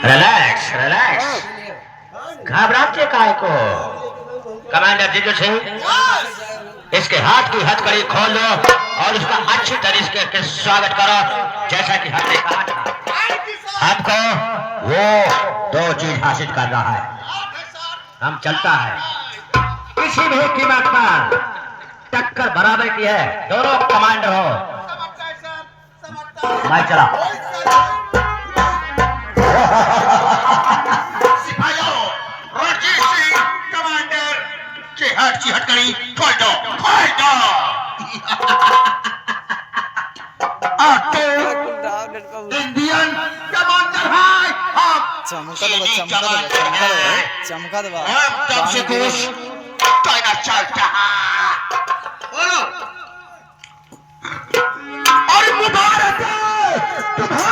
Relax relax, घबराते काहे को। कमांडर जिजू सिंह, इसके हाथ की हथकड़ी खोल लो और उसका अच्छी तरीके से स्वागत करो, जैसा कि हमने कहा था। हमको वो दो चीज हासिल कर रहा है, हम चलता है किसी भी कीमत पर। टक्कर बराबर की है, दोनों कमांडर हो। मैं चला। सिपाहियों, रणजीत सिंह कमांडर के हाथ की हथकड़ी खोल दो, खोल दो। आपको इंडियन कमांडर है। चमका दबा हम तब से कुछ कहना चाहता है। बोलो। और मुबारक है तुम्हारे